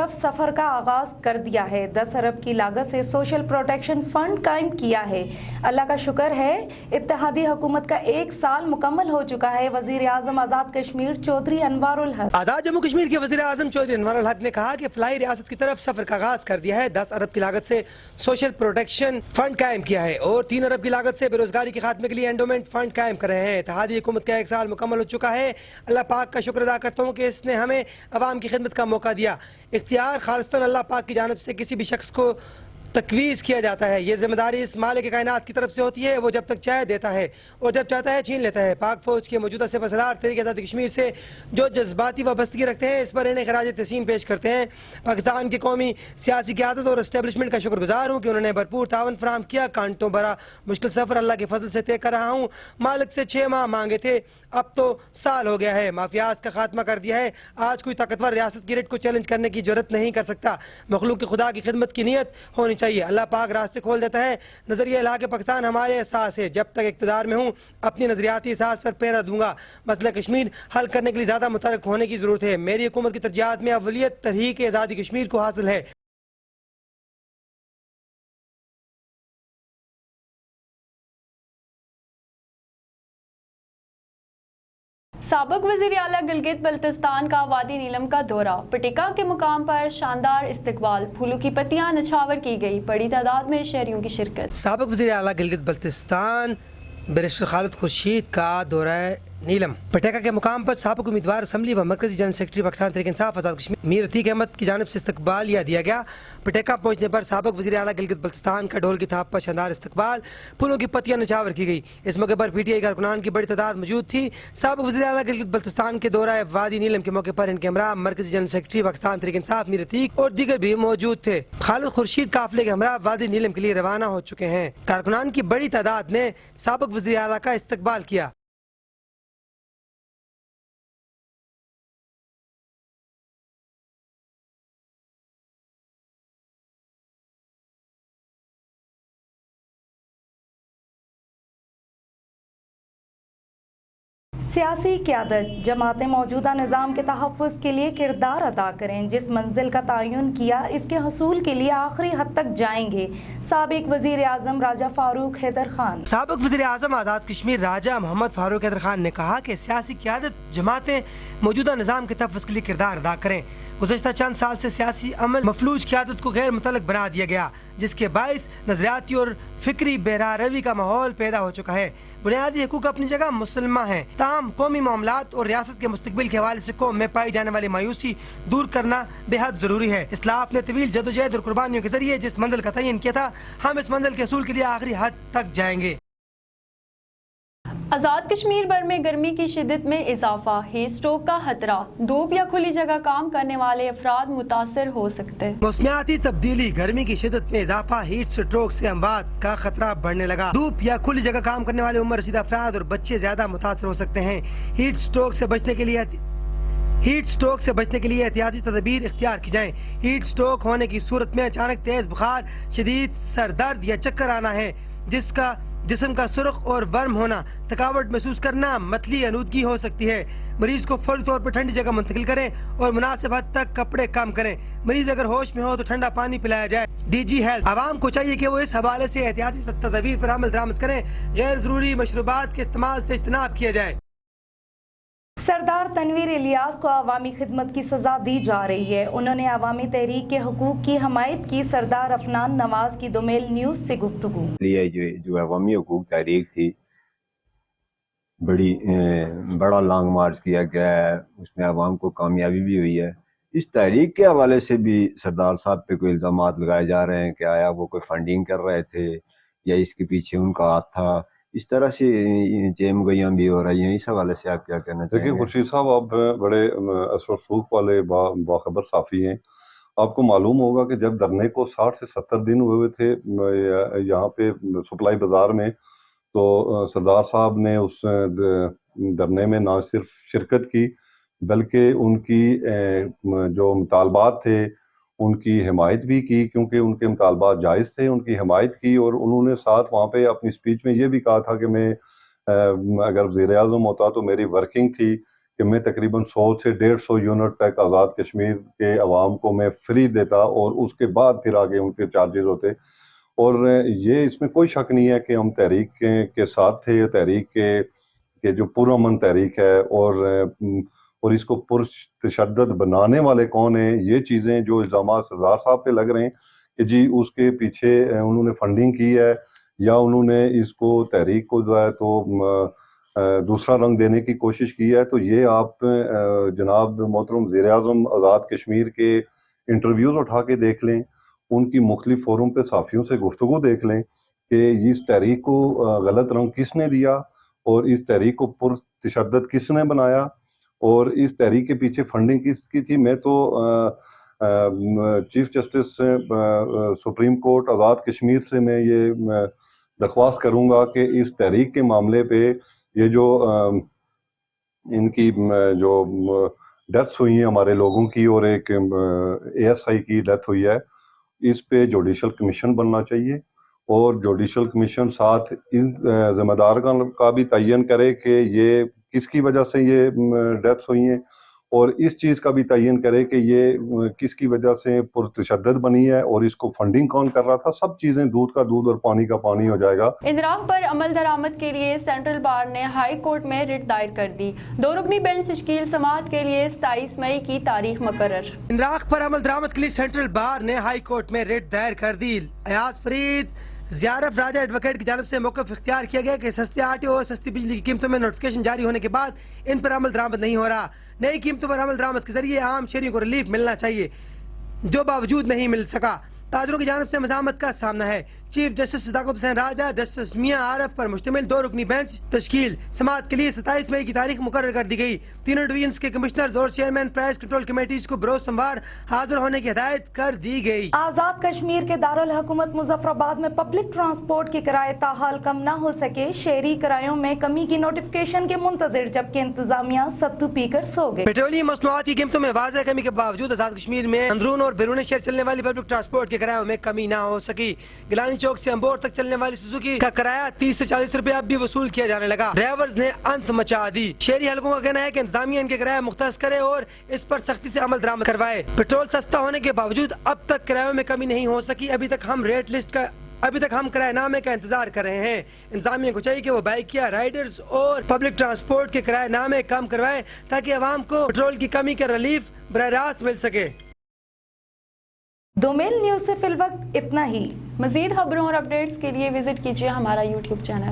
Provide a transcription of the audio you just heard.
طرف سفر کا آغاز کر دیا ہے۔ 10 ارب کی لاگت سے سوشل پروٹیکشن فنڈ قائم کیا ہے۔ اللہ کا شکر ہے اتحادی حکومت کا 1 سال مکمل ہو چکا ہے۔ وزیر اعظم آزاد کشمیر چودھری انوار الحق آزاد جموں کشمیر کے وزیر اعظم چودھری انوار الحق نے کہا کہ فلاحی ریاست کی طرف سفر کا آغاز کر دیا ہے۔ 10 ارب کی لاگت سے سوشل پروٹیکشن فنڈ قائم کیا ہے اور 3 ارب کی لاگت سے بے روزگاری کے خاتمے کے لیے اینڈومنٹ فنڈ قائم کر رہے ہیں۔ اتحادی حکومت کا 1 سال مکمل ہو چکا ہے۔ اللہ پاک کا شکر ادا کرتا ہوں کہ اس نے ہمیں عوام کی خدمت کا موقع دیا۔ اختیار خالصتاً اللہ پاک کی جانب سے کسی بھی شخص کو تقویض کیا جاتا ہے۔ یہ ذمہ داری اس مالک کائنات کی طرف سے ہوتی ہے۔ وہ جب تک چاہے دیتا ہے اور جب چاہتا ہے چھین لیتا ہے۔ پاک فوج کے موجودہ سپاسالار تحریک آزاد کشمیر سے جو جذباتی وابستگی رکھتے ہیں، اس پر انہیں خراج تحسین پیش کرتے ہیں۔ پاکستان کی قومی سیاسی قیادت اور اسٹیبلشمنٹ کا شکر گزار ہوں کہ انہوں نے بھرپور تعاون فراہم کیا۔ کانٹوں بھرا مشکل سفر اللہ کے فضل سے طے کر رہا ہوں۔ مالک سے 6 ماہ مانگے تھے، اب تو سال ہو گیا ہے۔ مافیاز کا خاتمہ کر دیا ہے۔ آج کوئی طاقتور ریاست گرڈ کو چیلنج کرنے کی جرات نہیں کر سکتا۔ مخلوق کی خدا کی خدمت کی نیت ہونی چاہیے۔ اللہ پاک راستے کھول دیتا ہے۔ نظریہ الہ کے پاکستان ہمارے احساس ہے۔ جب تک اقتدار میں ہوں اپنی نظریاتی احساس پر پیرا دوں گا۔ مسئلہ کشمیر حل کرنے کے لیے زیادہ متحرک ہونے کی ضرورت ہے۔ میری حکومت کی ترجیحات میں اولیت تحریک آزادی کشمیر کو حاصل ہے۔ سابق وزیر اعلیٰ گلگت بلتستان کا وادی نیلم کا دورہ۔ پٹیکا کے مقام پر شاندار استقبال، پھولوں کی پتیاں نچھاور کی گئی، بڑی تعداد میں شہریوں کی شرکت۔ سابق وزیر اعلیٰ گلگت بلتستان بیرسٹر خالد خورشید کا دورہ نیلم۔ پٹیکا کے مقام پر سابق امیدوار اسمبلی و مرکزی جنرل سیکرٹری پاکستان تحریک انصاف آزاد کشمیر میر عتیق احمد کی جانب سے استقبالیہ دیا گیا۔ پٹیکا پہنچنے پر سابق وزیر اعلیٰ گلگت بلتستان کا ڈھول کی تھاپ پر شاندار استقبال، پھولوں کی پتیاں نچھاور کی گئی۔ اس موقع پر پی ٹی آئی کارکنان کی بڑی تعداد موجود تھی۔ سابق وزیر اعلیٰ گلگت بلتستان کے دورہ وادی نیلم کے موقع پر ان کے ہمراہ مرکزی جنرل سیکرٹری پاکستان تحریک انصاف میر عتیق اور دیگر بھی موجود تھے۔ خالد خورشید قافلے کے ہمراہ وادی نیلم کے لیے روانہ ہو چکے ہیں۔ کارکنان کی بڑی تعداد نے سابق وزیر اعلیٰ کا استقبال کیا۔ سیاسی قیادت جماعتیں موجودہ نظام کے تحفظ کے لیے کردار ادا کریں۔ جس منزل کا تعین کیا اس کے حصول کے لیے آخری حد تک جائیں گے۔ سابق وزیر اعظم راجہ فاروق حیدر خان۔ سابق وزیر اعظم آزاد کشمیر راجہ محمد فاروق حیدر خان نے کہا کہ سیاسی قیادت جماعتیں موجودہ نظام کے تحفظ کے لیے کردار ادا کریں۔ گزشتہ چند سال سے سیاسی عمل مفلوج قیادت کو غیر متعلق بنا دیا گیا، جس کے باعث نظریاتی اور فکری بہرا روی کا ماحول پیدا ہو چکا ہے۔ بنیادی حقوق اپنی جگہ مسلمہ ہیں، تاہم قومی معاملات اور ریاست کے مستقبل کے حوالے سے قوم میں پائی جانے والی مایوسی دور کرنا بے حد ضروری ہے۔ اسلاف اپنے طویل جدوجہد اور قربانیوں کے ذریعے جس منزل کا تعین کیا تھا، ہم اس منزل کے حصول کے لیے آخری حد تک جائیں گے۔ آزاد کشمیر بھر میں گرمی کی شدت میں اضافہ، ہیٹ اسٹروک کا خطرہ، دھوپ یا کھلی جگہ کام کرنے والے افراد متاثر ہو سکتے۔ موسمیاتی تبدیلی، گرمی کی شدت میں اضافہ، ہیٹ اسٹروک سے اموات کا خطرہ بڑھنے لگا۔ دھوپ یا کھلی جگہ کام کرنے والے عمر رسیدہ افراد اور بچے زیادہ متاثر ہو سکتے ہیں۔ ہیٹ اسٹروک سے بچنے کے لیے احتیاطی تدابیر اختیار کی جائیں۔ ہیٹ اسٹروک ہونے کی صورت میں اچانک تیز بخار، شدید سر درد یا چکر آنا ہے، جس کا جسم کا سرخ اور ورم ہونا، تھکاوٹ محسوس کرنا، متلی آلودگی ہو سکتی ہے۔ مریض کو فوری طور پر ٹھنڈی جگہ منتقل کریں اور مناسب حد تک کپڑے کم کریں۔ مریض اگر ہوش میں ہو تو ٹھنڈا پانی پلایا جائے۔ ڈی جی ہیلتھ عوام کو چاہیے کہ وہ اس حوالے سے احتیاطی تدابیر پر عمل درآمد کریں۔ غیر ضروری مشروبات کے استعمال سے اجتناب کیا جائے۔ سردار تنویر الیاس کو عوامی خدمت کی سزا دی جا رہی ہے۔ انہوں نے عوامی تحریک کے حقوق کی حمایت کی۔ سردار افنان نواز کی دومیل نیوز سے گفتگو۔ جو عوامی حقوق تحریک تھی، بڑا لانگ مارچ کیا گیا ہے، اس میں عوام کو کامیابی بھی ہوئی ہے۔ اس تحریک کے حوالے سے بھی سردار صاحب پہ کوئی الزامات لگائے جا رہے ہیں کہ آیا وہ کوئی فنڈنگ کر رہے تھے یا اس کے پیچھے ان کا ہاتھ تھا، اس طرح سے چیم گوئیاں بھی ہو رہی ہیں۔ اس حوالے سے آپ کیا کہنا چاہیں گے؟ دیکھیے خورشید صاحب، آپ بڑے اثر و رسوخ والے باخبر صحافی ہیں۔ آپ کو معلوم ہوگا کہ جب دھرنے کو 60 سے 70 دن ہوئے تھے یہاں پہ سپلائی بازار میں، تو سردار صاحب نے اس دھرنے میں نہ صرف شرکت کی بلکہ ان کی جو مطالبات تھے ان کی حمایت بھی کی، کیونکہ ان کے مطالبات جائز تھے، ان کی حمایت کی۔ اور انہوں نے ساتھ وہاں پہ اپنی سپیچ میں یہ بھی کہا تھا کہ میں اگر وزیر اعظم ہوتا تو میری ورکنگ تھی کہ میں تقریباً 100 سے 150 یونٹ تک آزاد کشمیر کے عوام کو میں فری دیتا اور اس کے بعد پھر آگے ان کے چارجز ہوتے. اور یہ اس میں کوئی شک نہیں ہے کہ ہم تحریک کے ساتھ تھے. تحریک کے جو پرامن تحریک ہے اور اس کو پرتشدد بنانے والے کون ہیں, یہ چیزیں جو الزامات سردار صاحب پہ لگ رہے ہیں کہ جی اس کے پیچھے انہوں نے فنڈنگ کی ہے یا انہوں نے اس کو تحریک کو جو ہے تو دوسرا رنگ دینے کی کوشش کی ہے, تو یہ آپ جناب محترم وزیر اعظم آزاد کشمیر کے انٹرویوز اٹھا کے دیکھ لیں, ان کی مختلف فورم پہ صحافیوں سے گفتگو دیکھ لیں کہ اس تحریک کو غلط رنگ کس نے دیا اور اس تحریک کو پرتشدد کس نے بنایا اور اس تحریک کے پیچھے فنڈنگ کس کی تھی. میں تو chief justice supreme court Azad Kashmir سے میں یہ درخواست کروں گا کہ اس تحریک کے معاملے پہ یہ جو ان کی جو ڈیتھس ہوئی ہیں ہمارے لوگوں کی اور ایک ASI کی ڈیتھ ہوئی ہے, اس پہ جوڈیشل کمیشن بننا چاہیے اور جوڈیشل کمیشن ساتھ ان ذمہ دار کا بھی تعین کرے کہ یہ کس کی وجہ سے یہ ڈیتھس ہوئی ہیں اور اس چیز کا بھی تعین کرے کہ یہ کس کی وجہ سے پرتشدد بنی ہے اور اس کو فنڈنگ کون کر رہا تھا. سب چیزیں دودھ کا دودھ اور پانی کا پانی ہو جائے گا. انضراف پر عمل درآمد کے لیے سینٹرل بار نے ہائی کورٹ میں ریٹ دائر کر دی. 2 رکنی بینچ تشکیل سماعت کے لیے 27 مئی کی تاریخ مقرر. انراق پر عمل درآمد کے لیے سینٹرل بار نے ہائی کورٹ میں ریٹ دائر کر دی. ایاز فرید زیارف راجہ ایڈوکیٹ کی جانب سے موقف اختیار کیا گیا کہ سستے آٹے اور سستی بجلی کی قیمتوں میں نوٹیفکیشن جاری ہونے کے بعد ان پر عمل درآمد نہیں ہو رہا. نئی قیمتوں پر عمل درآمد کے ذریعے عام شہریوں کو ریلیف ملنا چاہیے جو باوجود نہیں مل سکا. تاجروں کی جانب سے مزاحمت کا سامنا ہے. چیف جسٹس صداقت حسین راجہ جسٹس میاں عارف پر مشتمل 2 رکنی بینچ تشکیل سماعت کے لیے 27 مئی کی تاریخ مقرر کر دی گئی. تینوں ڈویژنز کے کمشنرز اور چیئرمین پرائز کنٹرول کمیٹیز کو بروز سوموار حاضر ہونے کی ہدایت کر دی گئی. آزاد کشمیر کے دارالحکومت مظفر آباد میں پبلک ٹرانسپورٹ کے کرائے تاحال کم نہ ہو سکے. شہری کرایوں میں کمی کی نوٹیفکیشن کے منتظر جبکہ انتظامیہ ستو پی کر سو گئے. پیٹرولیم مصنوعات کی قیمتوں میں واضح کمی کے باوجود آزاد کشمیر میں اندرون اور بیرون شہر چلنے والی پبلک ٹرانسپورٹ کے کرایوں میں کمی نہ ہو سکی. گیلانی چوک سے امبور تک چلنے والی سوزوکی کا کرایہ 30 سے 40 روپے اب بھی وصول کیا جانے لگا. ڈرائیورز نے انت مچا دی. شہری حلقوں کا کہنا ہے کہ انتظامیہ ان کے کرایہ مختص کرے اور اس پر سختی سے عمل درآمد کروائے. پیٹرول سستا ہونے کے باوجود اب تک کرایوں میں کمی نہیں ہو سکی. ابھی تک ہم کرایہ نامے کا انتظار کر رہے ہیں. انتظامیہ کو چاہیے کہ وہ بائکیا رائڈرز اور پبلک ٹرانسپورٹ کے کرایہ نامے کم کروائے تاکہ عوام کو پیٹرول کی کمی کا ریلیف براہ راست مل سکے. دومیل نیوز سے فی الوقت اتنا ہی. مزید خبروں اور اپڈیٹس کے لیے وزٹ کیجیے ہمارا YouTube چینل.